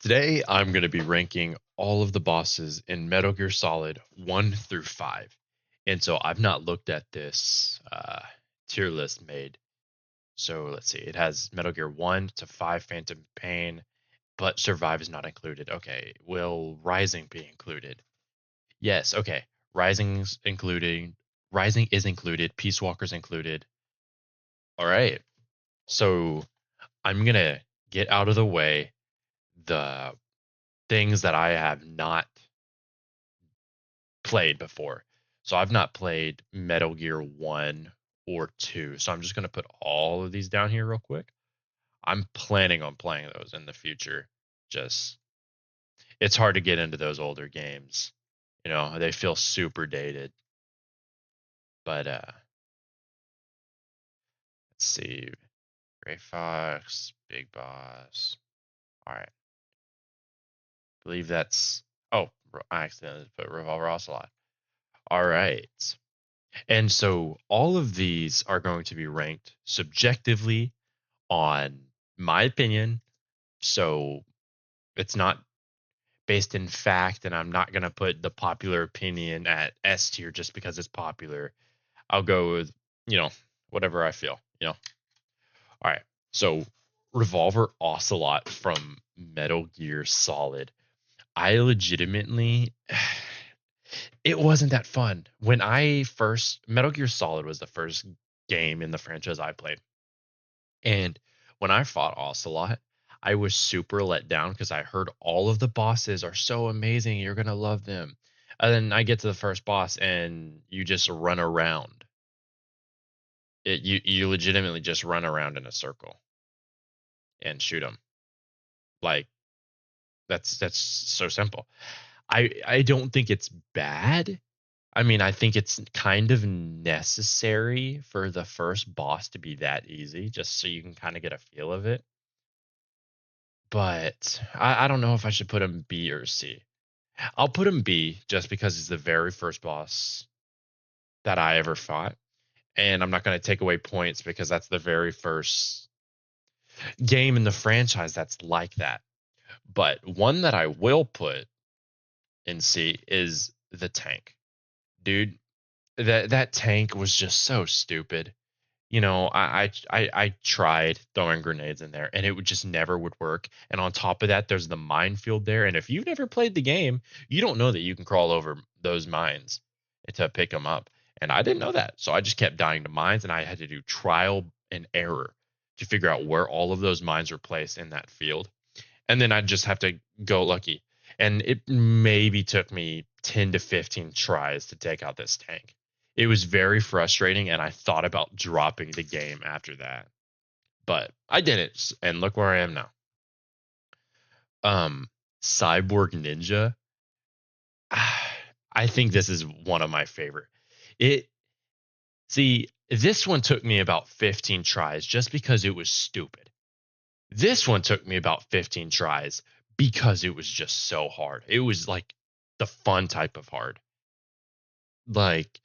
Today, I'm going to be ranking all of the bosses in Metal Gear Solid 1 through 5. And so I've not looked at this tier list made. So let's see. It has Metal Gear 1 to 5 Phantom Pain, but Survive is not included. Okay. Will Rising be included? Yes. Okay. Rising's including Rising is included. Peace Walker's included. All right. So I'm going to get out of the way the things that I have not played before. So I've not played Metal Gear 1 or 2. So I'm just going to put all of these down here real quick. I'm planning on playing those in the future. Just it's hard to get into those older games. They feel super dated. But let's see. Gray Fox, Big Boss. All right. Believe that's oh, I accidentally put Revolver Ocelot. All right. And so all of these are going to be ranked subjectively on my opinion. So it's not based in fact, and I'm not going to put the popular opinion at S tier just because it's popular. I'll go with, you know, whatever I feel. All right. So Revolver Ocelot from Metal Gear Solid. I legitimately, it wasn't that fun. When I first, Metal Gear Solid was the first game in the franchise I played. And when I fought Ocelot, I was super let down because I heard all of the bosses are so amazing. You're going to love them. And then I get to the first boss and you just run around. You legitimately just run around in a circle and shoot them. Like that's so simple. I don't think it's bad. I mean, I think it's kind of necessary for the first boss to be that easy, just so you can kind of get a feel of it. But I don't know if I should put him B or C. I'll put him B just because he's the very first boss that I ever fought. And I'm not going to take away points because that's the very first game in the franchise that's like that. But one that I will put in C is the tank. Dude, that tank was just so stupid. I tried throwing grenades in there and it would just never would work. And on top of that, there's the minefield there. And if you've never played the game, you don't know that you can crawl over those mines to pick them up. And I didn't know that. So I just kept dying to mines and I had to do trial and error to figure out where all of those mines were placed in that field. And then I'd just have to go lucky. And it maybe took me 10 to 15 tries to take out this tank. It was very frustrating, and I thought about dropping the game after that. But I did it, and look where I am now. Um, Cyborg Ninja. I think this is one of my favorite. It See, this one took me about 15 tries just because it was stupid. This one took me about 15 tries because it was just so hard. It was like the fun type of hard. Like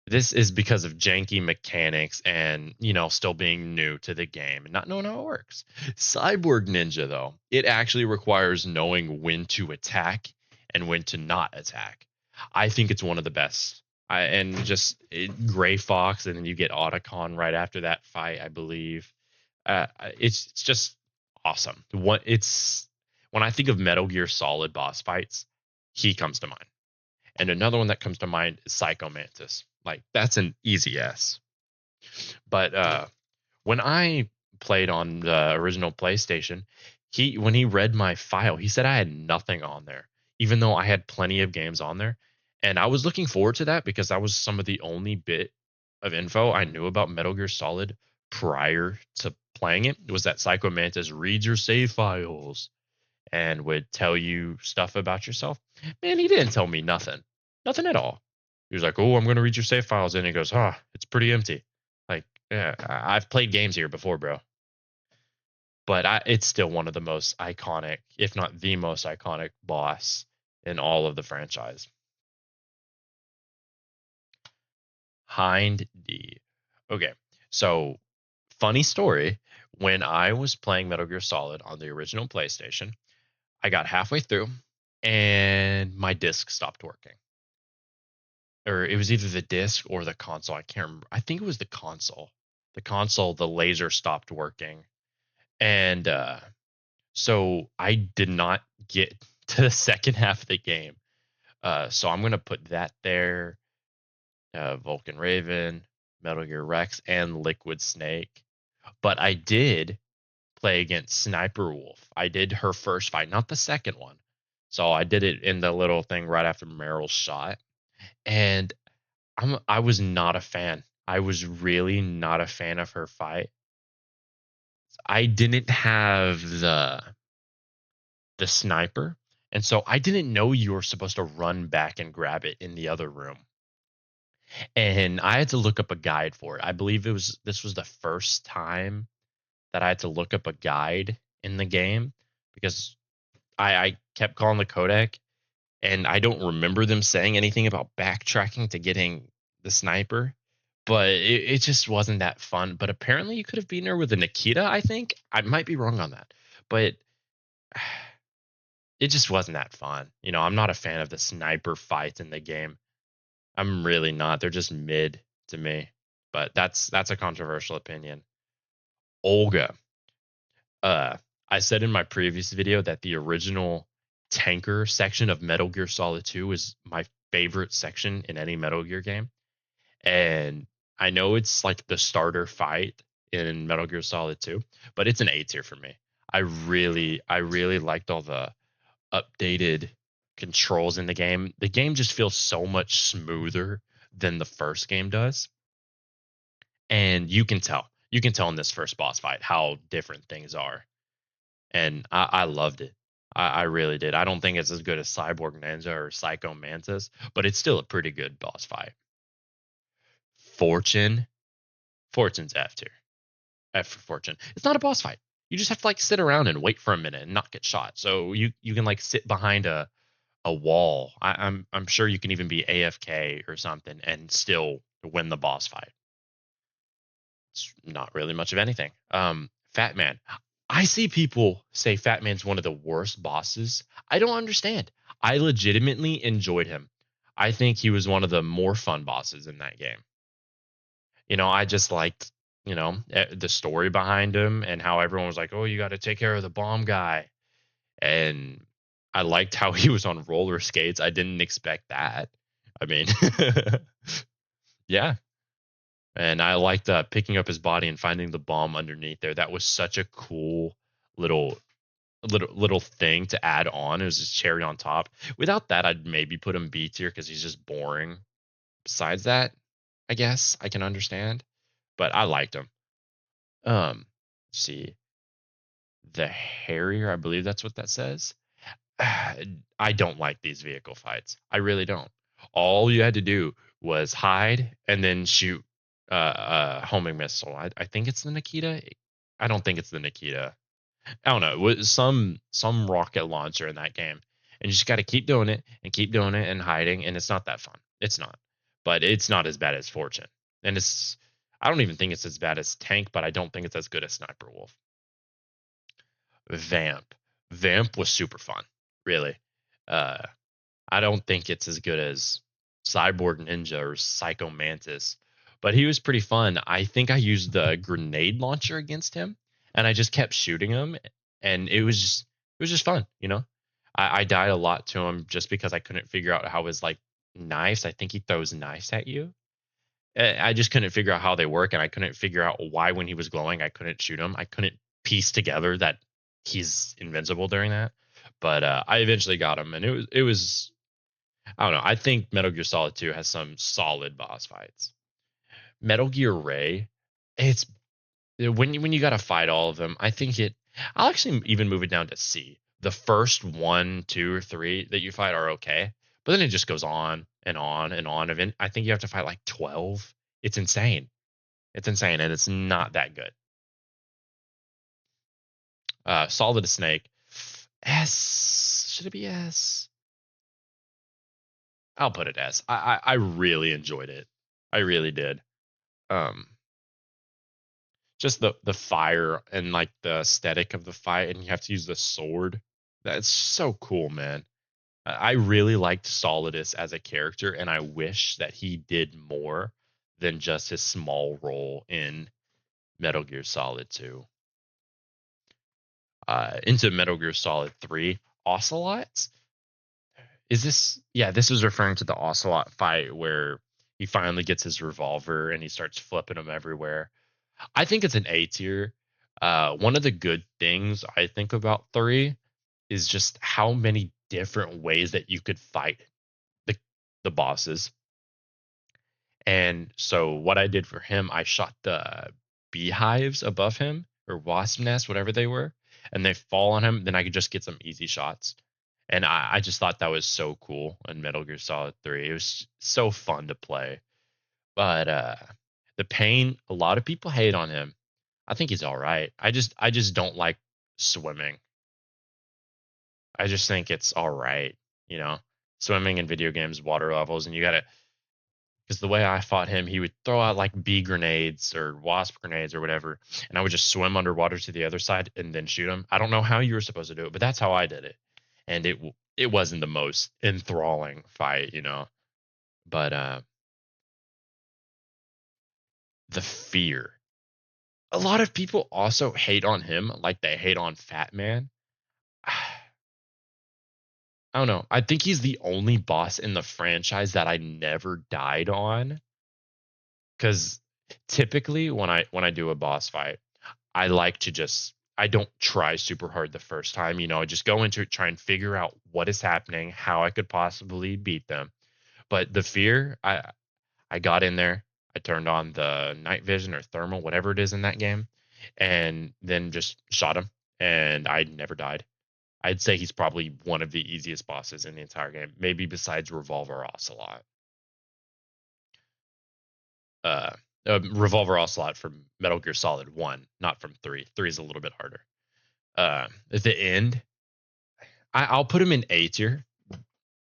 this is because of janky mechanics and, still being new to the game and not knowing how it works. Cyborg Ninja, though, it actually requires knowing when to attack and when to not attack. I think it's one of the best. Gray Fox, and then you get Otacon right after that fight, I believe. It's just awesome. When I think of Metal Gear Solid boss fights, he comes to mind. And another one that comes to mind is Psycho Mantis. Like that's an easy S. But when I played on the original PlayStation, when he read my file, he said I had nothing on there, even though I had plenty of games on there. And I was looking forward to that because that was some of the only bit of info I knew about Metal Gear Solid prior to playing it. Was that Psycho Mantis reads your save files and would tell you stuff about yourself. Man, he didn't tell me nothing. Nothing at all. He was like, "Oh, I'm going to read your save files." And he goes, it's pretty empty. Like, yeah, I've played games here before, bro. But it's still one of the most iconic, if not the most iconic boss in all of the franchise. Hind D. Okay, so funny story. When I was playing Metal Gear Solid on the original PlayStation, I got halfway through and my disc stopped working. Or it was either the disc or the console. I can't remember. I think it was the console. The console, the laser stopped working. And so I did not get to the second half of the game. So I'm going to put that there. Vulcan Raven, Metal Gear Rex, and Liquid Snake. But I did play against Sniper Wolf. I did her first fight, not the second one. So I did it in the little thing right after Meryl's shot. And I was not a fan. I was really not a fan of her fight. I didn't have the sniper, and so I didn't know you were supposed to run back and grab it in the other room. And I had to look up a guide for it. I believe this was the first time that I had to look up a guide in the game because I kept calling the codec and I don't remember them saying anything about backtracking to getting the sniper, but it just wasn't that fun. But apparently, you could have beaten her with a Nikita. I think I might be wrong on that, but it just wasn't that fun. I'm not a fan of the sniper fights in the game. I'm really not. They're just mid to me. But that's a controversial opinion. Olga. Uh, I said in my previous video that the original tanker section of Metal Gear Solid 2 is my favorite section in any Metal Gear game. And I know it's like the starter fight in Metal Gear Solid 2, but it's an A tier for me. I really liked all the updated controls in the game. The game just feels so much smoother than the first game does. And you can tell. You can tell in this first boss fight how different things are. And I loved it. I really did. I don't think it's as good as Cyborg Ninja or Psycho Mantis, but it's still a pretty good boss fight. Fortune. Fortune's F tier. F for Fortune. It's not a boss fight. You just have to like sit around and wait for a minute and not get shot. So you can like sit behind a wall. I'm sure you can even be AFK or something and still win the boss fight. It's not really much of anything. Fat Man. I see people say Fat Man's one of the worst bosses. I don't understand. I legitimately enjoyed him. I think he was one of the more fun bosses in that game. I just liked, the story behind him and how everyone was like, "Oh, you got to take care of the bomb guy." And I liked how he was on roller skates. I didn't expect that. I mean, yeah. And I liked picking up his body and finding the bomb underneath there. That was such a cool little little thing to add on. It was just cherry on top. Without that, I'd maybe put him B tier because he's just boring. Besides that, I guess I can understand, but I liked him. Let's see, the Harrier, I believe that's what that says. I don't like these vehicle fights. I really don't. All you had to do was hide and then shoot a homing missile. I think it's the Nikita. I don't think it's the Nikita. I don't know. It was some rocket launcher in that game, and you just got to keep doing it and keep doing it and hiding, and it's not that fun. It's not, but it's not as bad as Fortune, and it's. I don't even think it's as bad as Tank, but I don't think it's as good as Sniper Wolf. Vamp. Vamp was super fun, really. Uh, I don't think it's as good as Cyborg Ninja or Psycho Mantis, but he was pretty fun. I think I used the grenade launcher against him, and I just kept shooting him, and it was just fun. I died a lot to him just because I couldn't figure out how his like knives. I think he throws knives at you. I just couldn't figure out how they work, and I couldn't figure out why when he was glowing I couldn't shoot him. I couldn't piece together that he's invincible during that. But I eventually got him, and it was I don't know. I think Metal Gear Solid 2 has some solid boss fights. Metal Gear Ray, it's when you got to fight all of them. I think it. I'll actually even move it down to C. The first one, two, or three that you fight are okay, but then it just goes on and on and on. And I think you have to fight like 12. It's insane. It's insane, and it's not that good. Solid Snake. S. Should it be S? I'll put it S. I really enjoyed it. I really did. Um, just the fire and like the aesthetic of the fight, and you have to use the sword. That's so cool, man. I really liked Solidus as a character, and I wish that he did more than just his small role in Metal Gear Solid 2. Into Metal Gear Solid 3, Ocelots? Is this? Yeah, this is referring to the Ocelot fight where he finally gets his revolver and he starts flipping them everywhere. I think it's an A tier. One of the good things I think about 3 is just how many different ways that you could fight the the bosses. And so what I did for him, I shot the beehives above him or wasp nests, whatever they were, and they fall on him. Then I could just get some easy shots. And I just thought that was so cool in Metal Gear Solid 3. It was so fun to play. But the pain, a lot of people hate on him. I think he's all right. I just don't like swimming. I just think it's all right, you know. Swimming in video games, water levels, and you got to because the way I fought him, he would throw out like bee grenades or wasp grenades or whatever, and I would just swim underwater to the other side and then shoot him. I don't know how you were supposed to do it, but that's how I did it, and it wasn't the most enthralling fight, you know. But the fear. A lot of people also hate on him like they hate on Fat Man. I don't know. I think he's the only boss in the franchise that I never died on. Because typically when I do a boss fight, I like to just I don't try super hard the first time. You know, I just go into it, try and figure out what is happening, how I could possibly beat them. But the fear, I got in there, I turned on the night vision or thermal, whatever it is in that game, and then just shot him, and I never died. I'd say he's probably one of the easiest bosses in the entire game, maybe besides Revolver Ocelot. Uh, Revolver Ocelot from Metal Gear Solid 1, not from 3. 3 is a little bit harder. At the end, I'll put him in A tier.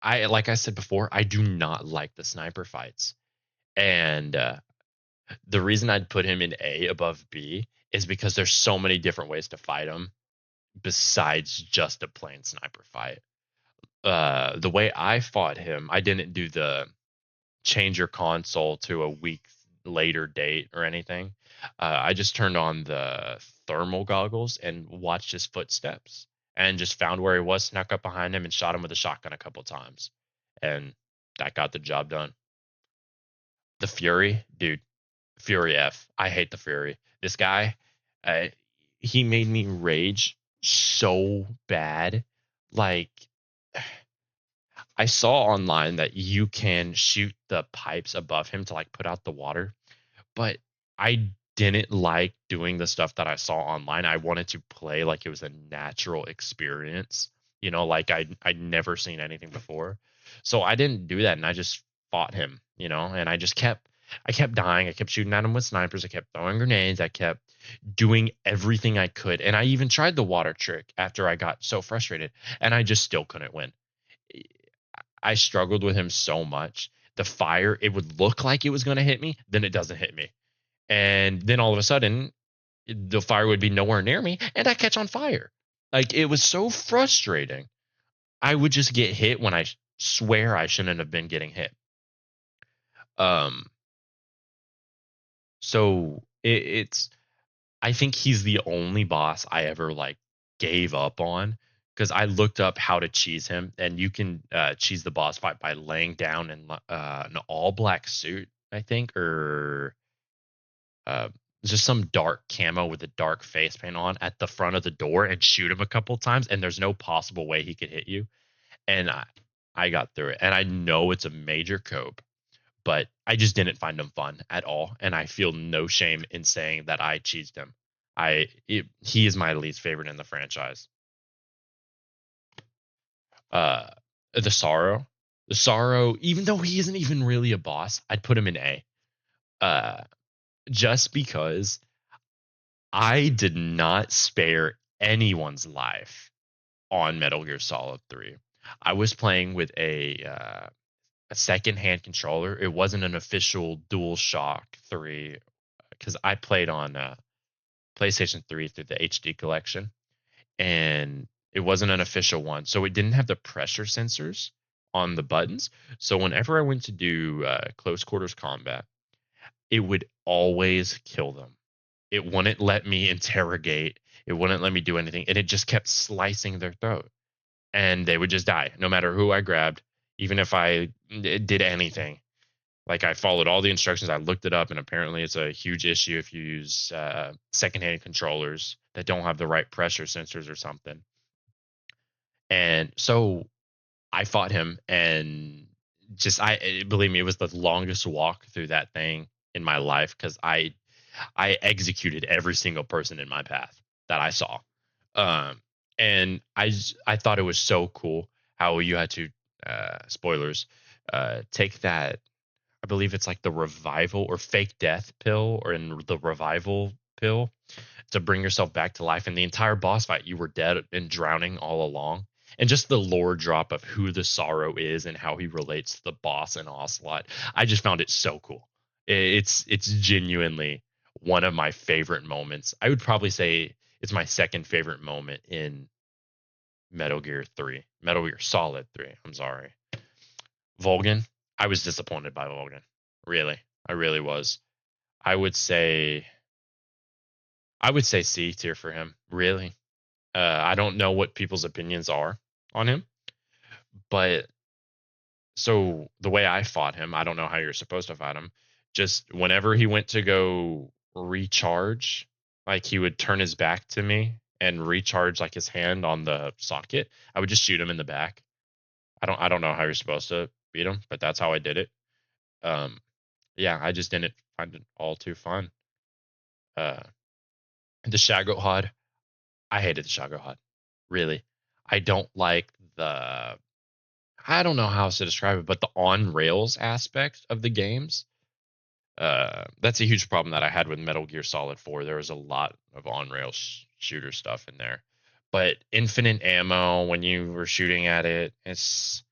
Like I said before, I do not like the sniper fights, and the reason I'd put him in A above B is because there's so many different ways to fight him besides just a plain sniper fight. The way I fought him, I didn't do the change your console to a week later date or anything. I just turned on the thermal goggles and watched his footsteps and just found where he was, snuck up behind him, and shot him with a shotgun a couple times. And that got the job done. The Fury, dude, Fury F. I hate the Fury. This guy, uh, he made me rage so bad. Like, I saw online that you can shoot the pipes above him to like put out the water, but I didn't like doing the stuff that I saw online. I wanted to play like it was a natural experience, you know, like I'd never seen anything before. So I didn't do that and I just fought him, you know, and I kept dying. I kept shooting at him with snipers. I kept throwing grenades. I kept doing everything I could. And I even tried the water trick after I got so frustrated and I just still couldn't win. I struggled with him so much. The fire, it would look like it was going to hit me, then it doesn't hit me. And then all of a sudden, the fire would be nowhere near me and I catch on fire. Like it was so frustrating. I would just get hit when I swear I shouldn't have been getting hit. Um so it's I think he's the only boss I ever like gave up on because I looked up how to cheese him, and you can cheese the boss fight by laying down in an all black suit, I think, or uh, just some dark camo with a dark face paint on at the front of the door and shoot him a couple times, and there's no possible way he could hit you. And I got through it, and I know it's a major cope, but I just didn't find him fun at all, and I feel no shame in saying that I cheesed him. He is my least favorite in the franchise. Uh, the sorrow, the sorrow, even though he isn't even really a boss, I'd put him in A. Uh, just because I did not spare anyone's life on Metal Gear Solid 3. I was playing with a second-hand controller. It wasn't an official DualShock 3 because I played on PlayStation 3 through the HD collection, and It wasn't an official one, so it didn't have the pressure sensors on the buttons. So whenever I went to do close quarters combat, it would always kill them. It wouldn't let me interrogate. It wouldn't let me do anything, and it just kept slicing their throat, and they would just die, no matter who I grabbed, even if I did anything. Like I followed all the instructions, I looked it up, and apparently it's a huge issue if you use secondhand controllers that don't have the right pressure sensors or something. And so I fought him, and just I believe me, it was the longest walk through that thing in my life because I executed every single person in my path that I saw. Um, and I thought it was so cool how you had to spoilers take that. I believe it's like the revival or fake death pill or in the revival pill to bring yourself back to life. And the entire boss fight, you were dead and drowning all along. And just the lore drop of who the Sorrow is and how he relates to the boss and Ocelot, I just found it so cool. It's genuinely one of my favorite moments. I would probably say it's my second favorite moment in Metal Gear 3, Metal Gear Solid 3. I'm sorry. Volgan, I was disappointed by Volgan. Really. I really was. I would say I would say C tier for him. Really. I don't know what people's opinions are on him, but so the way I fought him, I don't know how you're supposed to fight him. Just whenever he went to go recharge, like he would turn his back to me and recharge like his hand on the socket, I would just shoot him in the back. I don't know how you're supposed to beat him, but that's how I did it. Um yeah, I just didn't find it all too fun. Uh the Shagohod, I hated the Shagohod. Really. I don't like the I don't know how else to describe it, but the on rails aspect of the games, that's a huge problem that I had with Metal Gear Solid 4. There was a lot of on rail shooter stuff in there, but infinite ammo when you were shooting at it, it's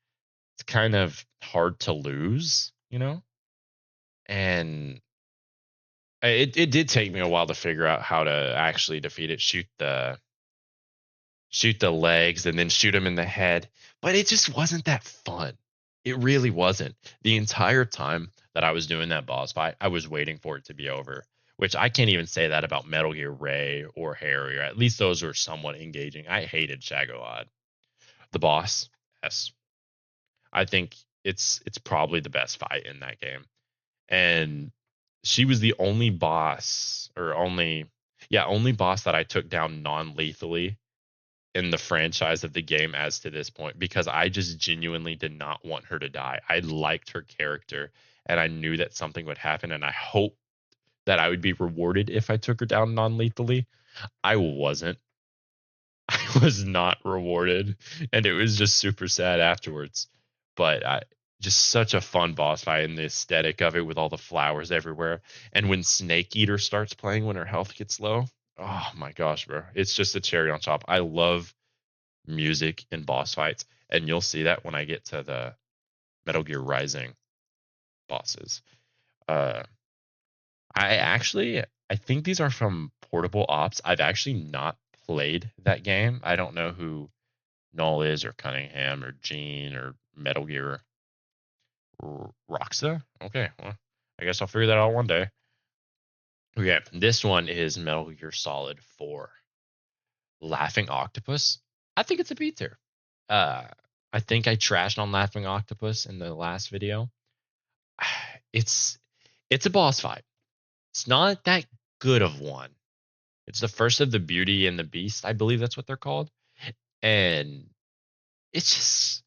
kind of hard to lose, you know. And it did take me a while to figure out how to actually defeat it. Shoot the legs and then shoot him in the head. But it just wasn't that fun. It really wasn't. The entire time that I was doing that boss fight, I was waiting for it to be over, which I can't even say that about Metal Gear Ray or Harry, or at least those were somewhat engaging. I hated Shagohod. The boss, yes. I think it's probably the best fight in that game. And she was the only boss or only boss that I took down non-lethally in the franchise of the game as to this point because I just genuinely did not want her to die. I liked her character and I knew that something would happen and I hoped that I would be rewarded if I took her down non-lethally. I wasn't. I was not rewarded and it was just super sad afterwards. But I just such a fun boss fight and the aesthetic of it with all the flowers everywhere. And when Snake Eater starts playing when her health gets low, oh my gosh, bro. It's just a cherry on top. I love music in boss fights, and you'll see that when I get to the Metal Gear Rising bosses. Uh, I think these are from Portable Ops. I've actually not played that game. I don't know who Null is or Cunningham or Gene or Metal Gear Roxa. Okay, well, I guess I'll figure that out one day. Okay, this one is Metal Gear Solid 4. Laughing Octopus. I think it's a B tier. Uh, I think I trashed on Laughing Octopus in the last video. It's it's a boss fight. It's not that good of one. It's the first of the Beauty and the Beast, I believe that's what they're called. And it's just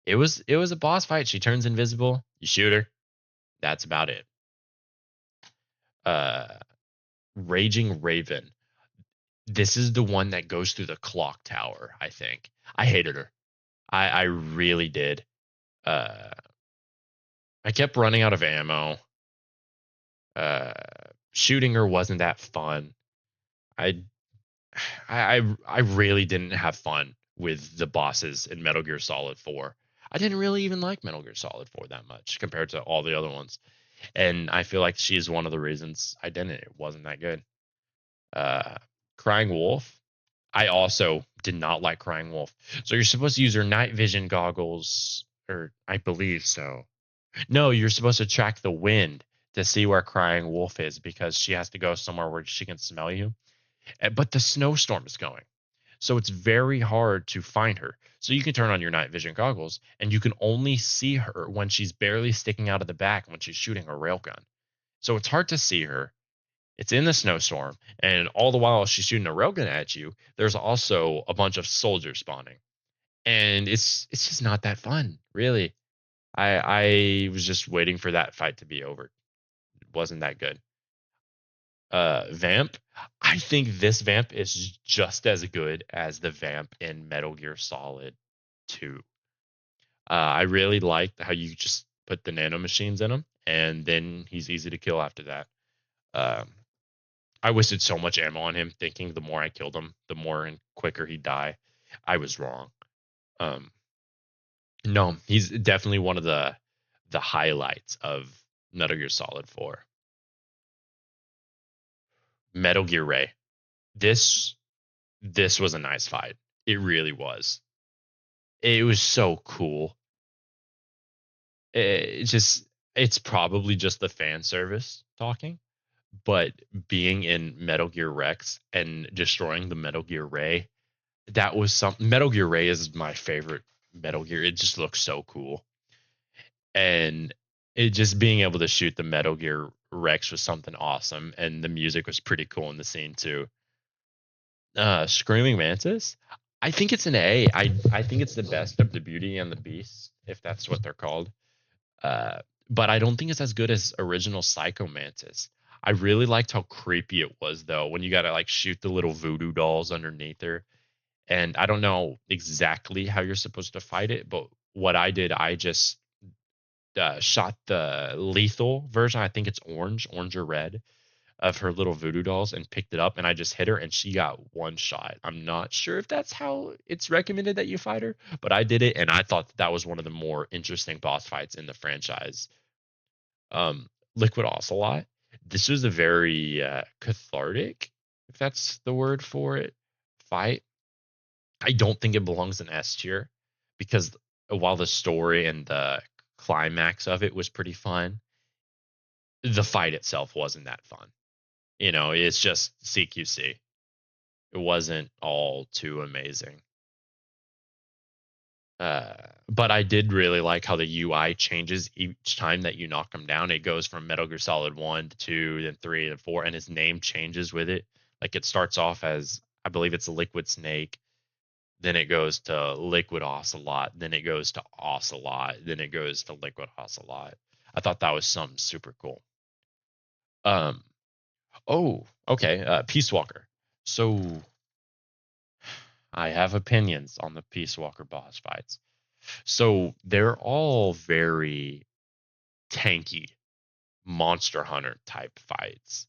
it was a boss fight. She turns invisible, you shoot her. That's about it. Uh Raging Raven. This is the one that goes through the clock tower, I think. I hated her. I really did. Uh I kept running out of ammo. Uh, Shooting her wasn't that fun. I, I really didn't have fun with the bosses in Metal Gear Solid 4. I didn't really even like Metal Gear Solid 4 that much compared to all the other ones, and I feel like she's one of the reasons I didn't. It wasn't that good. Uh, Crying Wolf. I also did not like Crying Wolf. So you're supposed to use your night vision goggles, or I believe so. No, you're supposed to track the wind to see where Crying Wolf is because she has to go somewhere where she can smell you. But the snowstorm is going. So it's very hard to find her. So you can turn on your night vision goggles and you can only see her when she's barely sticking out of the back when she's shooting a railgun. So it's hard to see her. It's in the snowstorm, and all the while she's shooting a railgun at you, there's also a bunch of soldiers spawning. And it's just not that fun, really. I was just waiting for that fight to be over. It wasn't that good. Vamp. I think this Vamp is just as good as the Vamp in Metal Gear Solid 2. I really liked how you just put the nanomachines in him, and then he's easy to kill after that. Um, I wasted so much ammo on him, thinking the more I killed him, the more and quicker he'd die. I was wrong. Um, no, he's definitely one of the highlights of Metal Gear Solid 4. Metal Gear Ray. This this was a nice fight. It really was. It was so cool. It's probably just the fan service talking, but being in Metal Gear Rex and destroying the Metal Gear Ray, that was something. Metal Gear Ray is my favorite Metal Gear. It just looks so cool. And it just being able to shoot the Metal Gear Rex was something awesome, and the music was pretty cool in the scene too. Screaming Mantis, I think it's an A. I think it's the best of the Beauty and the Beast, if that's what they're called. Uh, but I don't think it's as good as original Psycho Mantis. I really liked how creepy it was though when you gotta like shoot the little voodoo dolls underneath her. And I don't know exactly how you're supposed to fight it, but what I did, I just shot the lethal version. I think it's orange or red of her little voodoo dolls and picked it up and I just hit her and she got one shot. I'm not sure if that's how it's recommended that you fight her, but I did it and I thought that was one of the more interesting boss fights in the franchise. Liquid Ocelot. This was a very cathartic, if that's the word for it, fight. I don't think it belongs in S tier because while the story and the climax of it was pretty fun, the fight itself wasn't that fun. It's just CQC. It wasn't all too amazing. Uh, but I did really like how the UI changes each time that you knock him down. It goes from Metal Gear Solid 1 to 2, then 3 and 4, and his name changes with it. Like it starts off as, I believe it's a Liquid Snake, then it goes to Liquid Ocelot, then it goes to Ocelot, then it goes to Liquid Ocelot. I thought that was something super cool. Um, oh, okay, Peace Walker. So I have opinions on the Peace Walker boss fights. So they're all very tanky Monster Hunter type fights.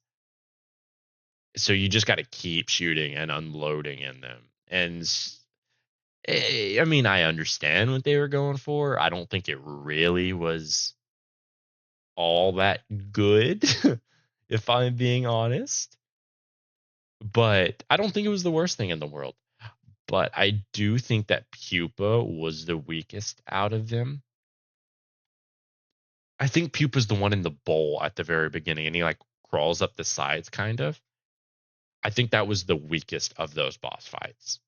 So you just got to keep shooting and unloading in them. And I mean, I understand what they were going for. I don't think it really was all that good, if I'm being honest. But I don't think it was the worst thing in the world. But I do think that Pupa was the weakest out of them. I think Pupa's the one in the bowl at the very beginning, and he like crawls up the sides, kind of. I think that was the weakest of those boss fights.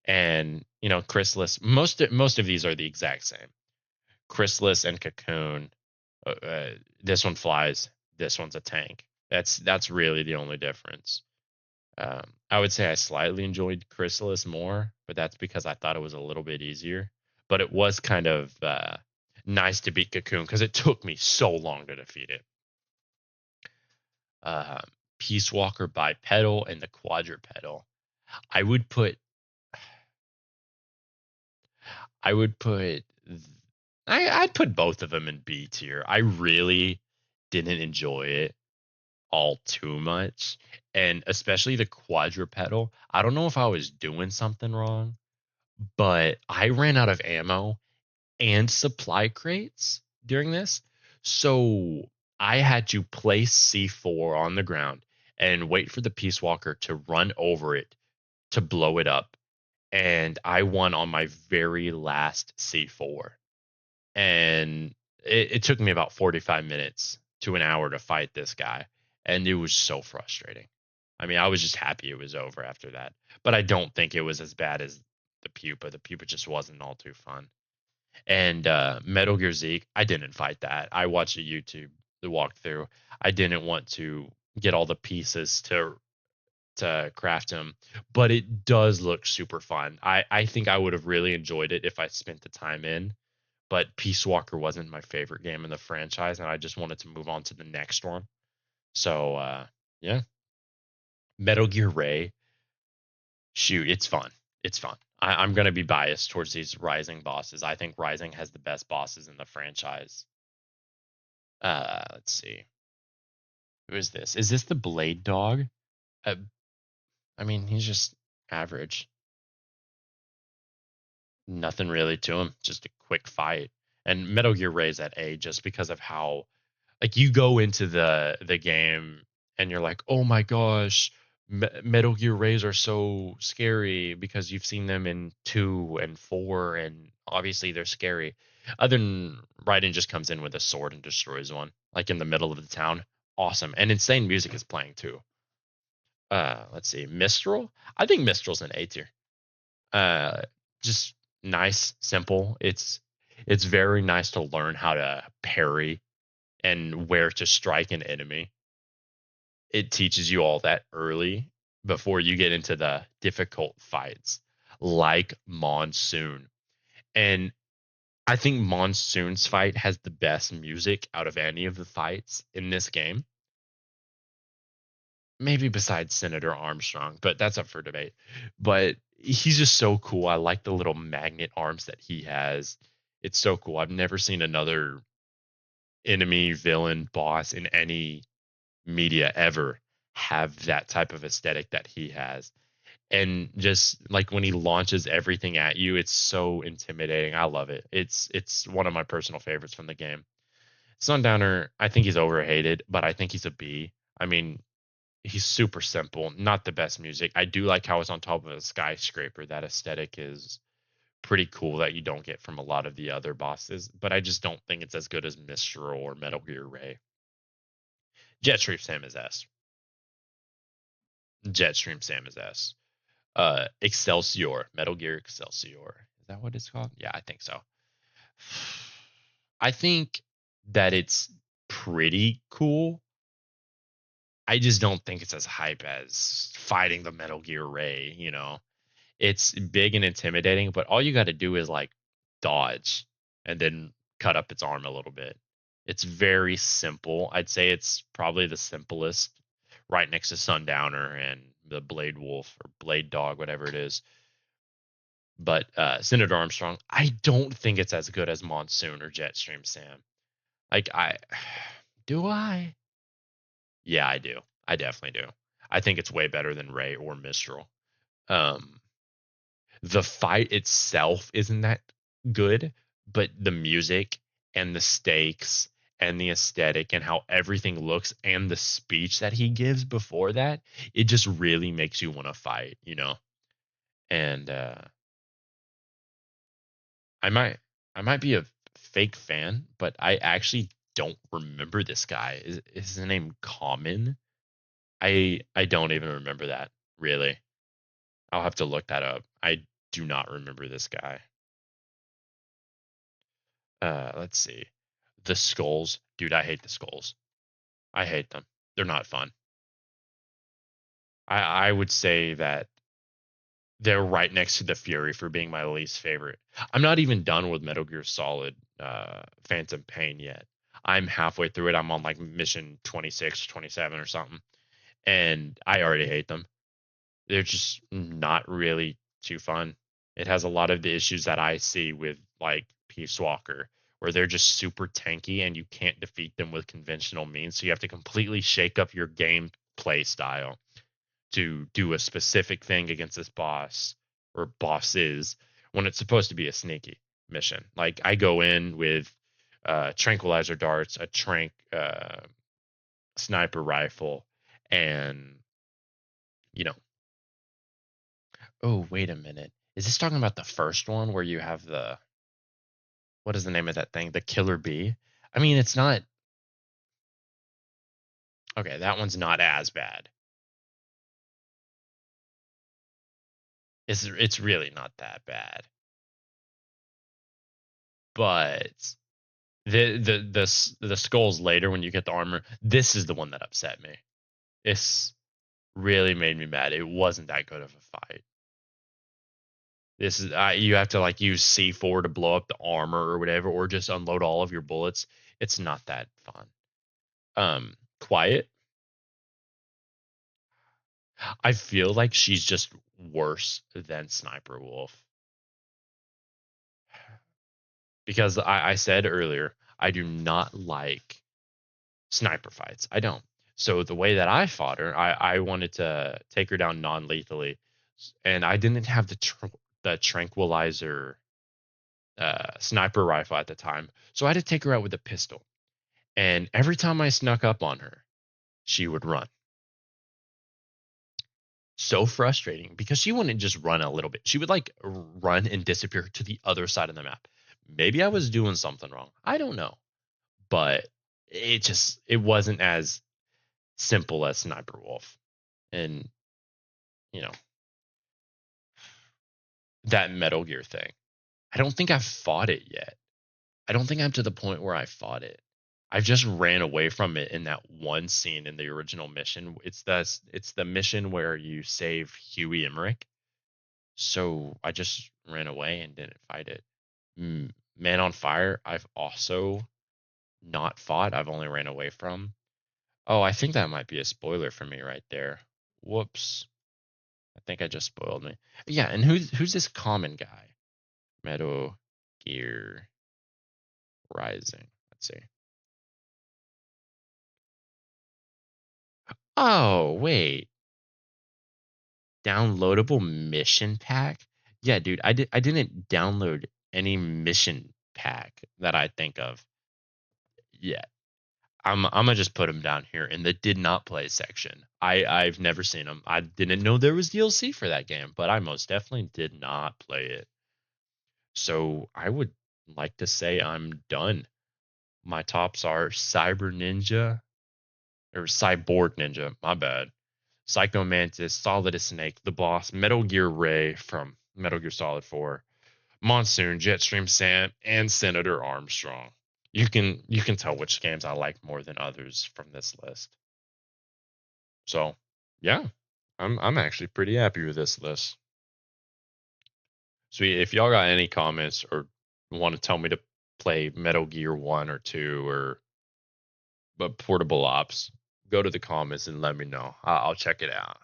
And Chrysalis. Most of these are the exact same. Chrysalis and Cocoon. This one flies. This one's a tank. That's really the only difference. I would say I slightly enjoyed Chrysalis more, but that's because I thought it was a little bit easier. But it was kind of nice to beat Cocoon because it took me so long to defeat it. Uh, Peace Walker bipedal and the quadrupedal. I would put. I would put. I'd put both of them in B tier. I really didn't enjoy it all too much, and especially the quadrupedal. I don't know if I was doing something wrong, but I ran out of ammo and supply crates during this. So I had to place C4 on the ground and wait for the Peace Walker to run over it to blow it up, and I won on my very last C4. And it took me about 45 minutes to an hour to fight this guy, and it was so frustrating. I mean, I was just happy it was over after that, but I don't think it was as bad as the pupa. The pupa just wasn't all too fun. And Metal Gear Zeke, I didn't fight that. I watched a YouTube the walkthrough. I didn't want to get all the pieces to craft him, but it does look super fun. I think I would have really enjoyed it if I spent the time in, but Peace Walker wasn't my favorite game in the franchise, and I just wanted to move on to the next one. So yeah, Metal Gear Ray, shoot, it's fun. It's fun. I'm gonna be biased towards these Rising bosses. I think Rising has the best bosses in the franchise. Let's see, who is this? Is this the Blade Dog? Uh, I mean, he's just average. Nothing really to him. Just a quick fight. And Metal Gear Ray's at A just because of how, like, you go into the game and you're like, oh my gosh, Metal Gear Rays are so scary because you've seen them in 2 and 4, and obviously they're scary. Other than Raiden just comes in with a sword and destroys one, like in the middle of the town. Awesome. And insane music is playing too. Let's see. Mistral? I think Mistral's an A tier. Uh, just nice, simple. It's very nice to learn how to parry and where to strike an enemy. It teaches you all that early before you get into the difficult fights, like Monsoon. And I think Monsoon's fight has the best music out of any of the fights in this game. Maybe besides Senator Armstrong, but that's up for debate. But he's just so cool. I like the little magnet arms that he has. It's so cool. I've never seen another enemy, villain, boss in any media ever have that type of aesthetic that he has. And just like when he launches everything at you, it's so intimidating. I love it. It's one of my personal favorites from the game. Sundowner, I think he's overhated, but I think he's a B. I mean, he's super simple, not the best music. I do like how it's on top of a skyscraper. That aesthetic is pretty cool that you don't get from a lot of the other bosses, but I just don't think it's as good as Mistral or Metal Gear Ray. Jetstream Sam is S. Jetstream Sam is S. Excelsior, Metal Gear Excelsior. Is that what it's called? Yeah, I think so. I think that it's pretty cool. I just don't think it's as hype as fighting the Metal Gear Ray. It's big and intimidating, but all you got to do is like dodge and then cut up its arm a little bit. It's very simple. I'd say it's probably the simplest, right next to Sundowner and the Blade Wolf or Blade Dog, whatever it is. But Senator Armstrong, I don't think it's as good as Monsoon or Jetstream Sam. Like I do I? Yeah, I do. I definitely do. I think it's way better than Ray or Mistral. Um, the fight itself isn't that good, but the music and the stakes and the aesthetic and how everything looks and the speech that he gives before that, it just really makes you want to fight. And I might I might be a fake fan, but I actually don't remember this guy. Is his name Common? I don't even remember that, really. I'll have to look that up. I do not remember this guy. Let's see. The skulls. Dude, I hate the skulls. I hate them. They're not fun. I would say that they're right next to the Fury for being my least favorite. I'm not even done with Metal Gear Solid Phantom Pain yet. I'm halfway through it. I'm on like mission 26, 27 or something. And I already hate them. They're just not really too fun. It has a lot of the issues that I see with like Peace Walker, where they're just super tanky and you can't defeat them with conventional means. So you have to completely shake up your gameplay style to do a specific thing against this boss or bosses when it's supposed to be a sneaky mission. Like I go in with tranquilizer darts, a trank sniper rifle, and you know Oh, wait a minute. Is this talking about the first one where you have the what is the name of that thing? The killer bee? I mean, it's not okay, that one's not as bad. It's really not that bad. But the skulls later when you get the armor, this is the one that upset me. This really made me mad. It wasn't that good of a fight. This is you have to like use C4 to blow up the armor or whatever, or just unload all of your bullets. It's not that fun. Quiet. I feel like she's just worse than Sniper Wolf because I said earlier I do not like sniper fights. I don't. So the way that I fought her, I wanted to take her down non-lethally, and I didn't have the tranquilizer sniper rifle at the time, so I had to take her out with a pistol. And every time I snuck up on her, she would run. So frustrating because she wouldn't just run a little bit. She would like run and disappear to the other side of the map. Maybe I was doing something wrong. I don't know. But it wasn't as simple as Sniper Wolf. And you know, that Metal Gear thing. I don't think I've fought it yet. I don't think I'm to the point where I fought it. I just ran away from it in that one scene in the original mission. It's the mission where you save Huey Emmerich. So I just ran away and didn't fight it. Man on Fire, I've also not fought. I've only ran away from. Oh, I think that might be a spoiler for me right there. Whoops. I think I just spoiled me. Yeah, and who's this common guy? Metal Gear Rising. Let's see. Oh, wait. Downloadable mission pack? Yeah, dude, I didn't download any mission pack that I think of yet. I'm gonna just put them down here in the did not play section. I've never seen them. I didn't know there was DLC for that game, but I most definitely did not play it. So I would like to say I'm done. My tops are Cyber Ninja or Cyborg Ninja. My bad. Psycho Mantis, Solid Snake, The Boss, Metal Gear Ray from Metal Gear Solid 4, Monsoon, Jetstream Sam, and Senator Armstrong. You can tell which games I like more than others from this list. So yeah, I'm actually pretty happy with this list. Sweet. If y'all got any comments or want to tell me to play Metal Gear 1 or 2 or Portable Ops, go to the comments and let me know. I'll check it out.